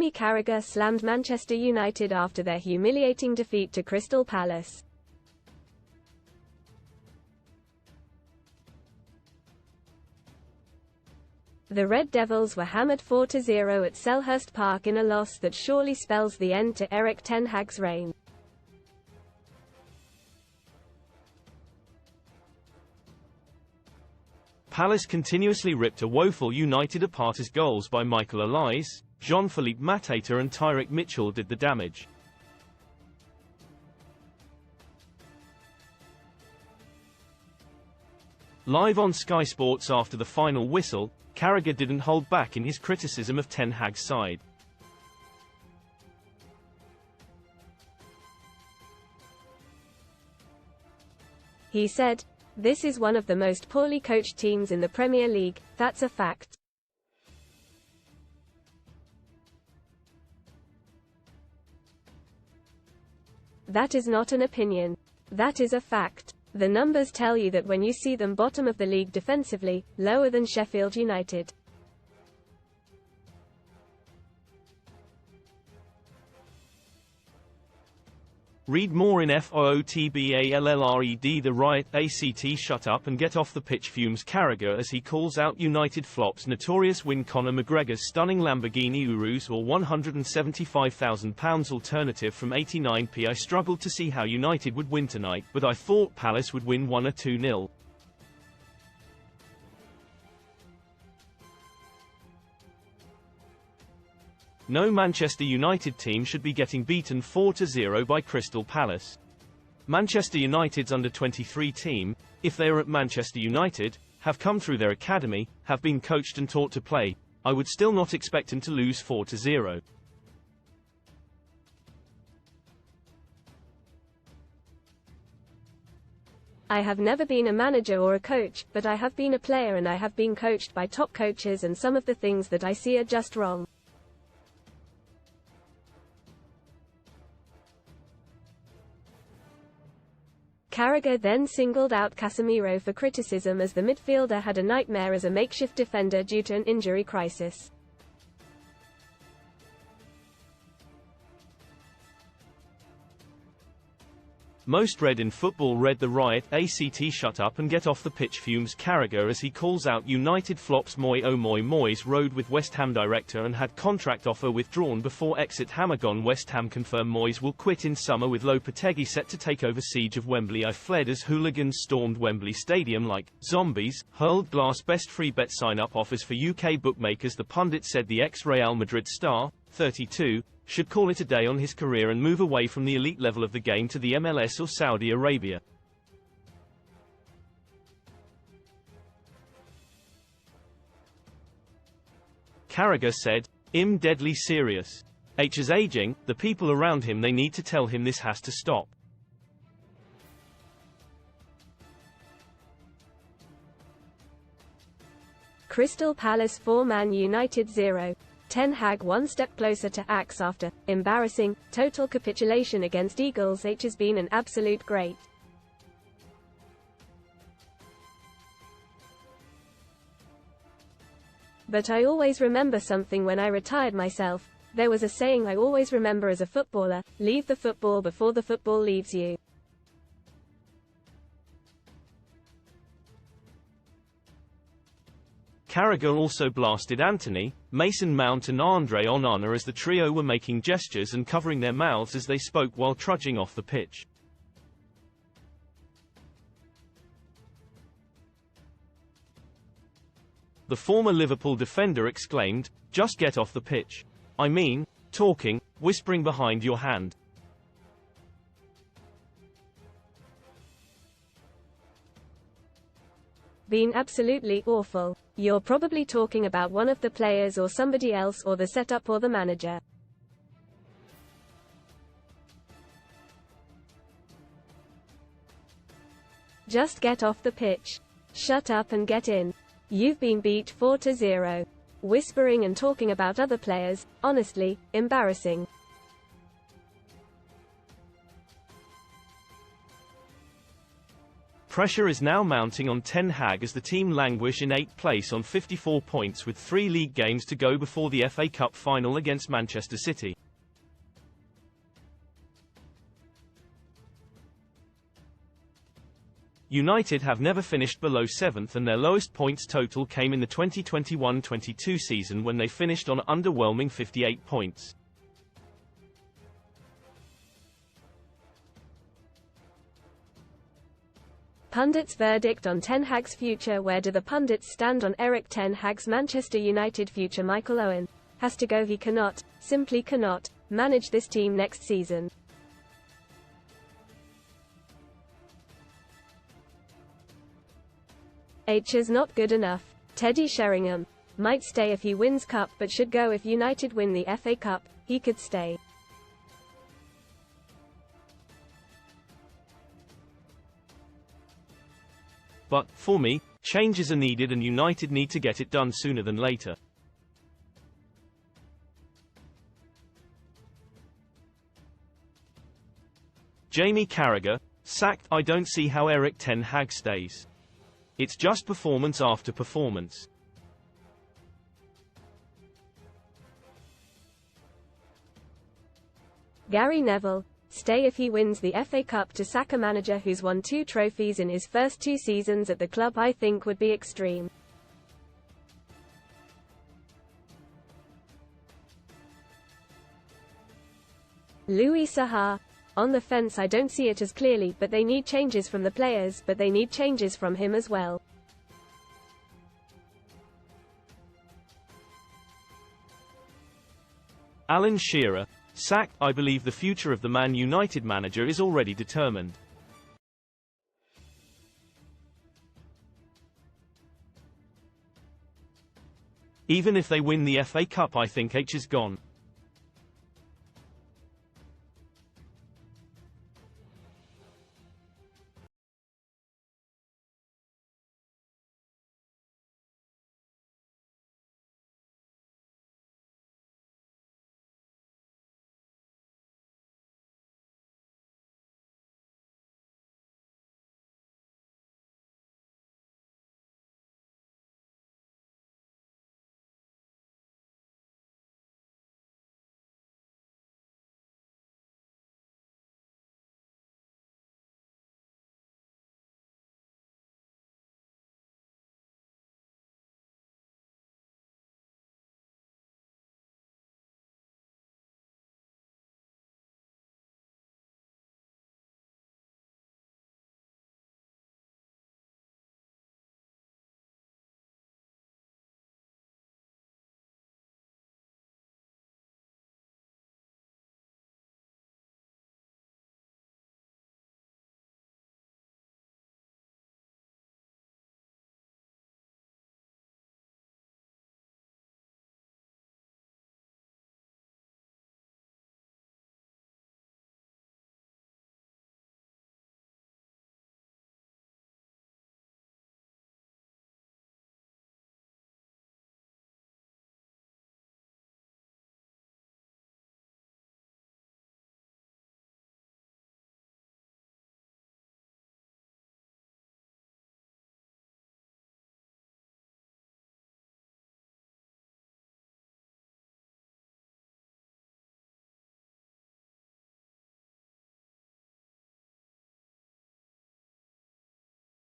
Jamie Carragher slammed Manchester United after their humiliating defeat to Crystal Palace. The Red Devils were hammered 4-0 at Selhurst Park in a loss that surely spells the end to Erik ten Hag's reign. Palace continuously ripped a woeful United apart as goals by Michael Olise, Jean-Philippe Mateta and Tyrick Mitchell did the damage. Live on Sky Sports after the final whistle, Carragher didn't hold back in his criticism of Ten Hag's side. He said, "This is one of the most poorly coached teams in the Premier League, that's a fact. That is not an opinion. That is a fact. The numbers tell you that when you see them bottom of the league defensively, lower than Sheffield United." Read more in FOOTBALLRED. The riot ACT shut up and get off the pitch fumes Carragher as he calls out United flops notorious win Conor McGregor's stunning Lamborghini Urus or £175,000 alternative from 89p. I struggled to see how United would win tonight, but I thought Palace would win 1 or 2-0. No Manchester United team should be getting beaten 4-0 by Crystal Palace. Manchester United's under-23 team, if they are at Manchester United, have come through their academy, have been coached and taught to play. I would still not expect them to lose 4-0. I have never been a manager or a coach, but I have been a player and I have been coached by top coaches, and some of the things that I see are just wrong. Carragher then singled out Casemiro for criticism as the midfielder had a nightmare as a makeshift defender due to an injury crisis. Most read in football read the riot ACT shut up and get off the pitch fumes Carragher as he calls out United flops Moy oh Moy. Moyes rode with West Ham director and had contract offer withdrawn before exit Hamagon. West Ham confirm Moyes will quit in summer with Lopetegui set to take over siege of Wembley. I fled as hooligans stormed Wembley Stadium like zombies, hurled glass. Best free bet sign-up offers for UK bookmakers. The pundit said the ex-Real Madrid star, 32, should call it a day on his career and move away from the elite level of the game to the MLS or Saudi Arabia. Carragher said, "I'm deadly serious. H is aging, the people around him, they need to tell him this has to stop." Crystal Palace 4 Man United 0. Ten Hag one step closer to axe after embarrassing total capitulation against Eagles. H has been an absolute great. But I always remember something when I retired myself. There was a saying I always remember as a footballer: leave the football before the football leaves you. Carragher also blasted Anthony, Mason Mount and Andre Onana as the trio were making gestures and covering their mouths as they spoke while trudging off the pitch. The former Liverpool defender exclaimed, "Just get off the pitch. I mean, talking, whispering behind your hand." Been absolutely awful. You're probably talking about one of the players or somebody else or the setup or the manager. Just get off the pitch. Shut up and get in. You've been beat 4-0. Whispering and talking about other players, honestly, embarrassing. Pressure is now mounting on Ten Hag as the team languish in 8th place on 54 points with 3 league games to go before the FA Cup final against Manchester City. United have never finished below 7th, and their lowest points total came in the 2021-22 season when they finished on underwhelming 58 points. Pundits' verdict on Ten Hag's future. Where do the pundits stand on Erik Ten Hag's Manchester United future? Michael Owen has to go. He cannot, simply cannot, manage this team next season. H is not good enough. Teddy Sheringham might stay if he wins Cup, but should go if United win the FA Cup. He could stay. But, for me, changes are needed and United need to get it done sooner than later. Jamie Carragher, sacked. I don't see how Erik Ten Hag stays. It's just performance after performance. Gary Neville, stay if he wins the FA Cup. To sack a manager who's won 2 trophies in his first 2 seasons at the club, I think would be extreme. Louis Saha, on the fence. I don't see it as clearly, but they need changes from the players, but they need changes from him as well. Alan Shearer, sacked. I believe the future of the Man United manager is already determined. Even if they win the FA Cup, I think H is gone.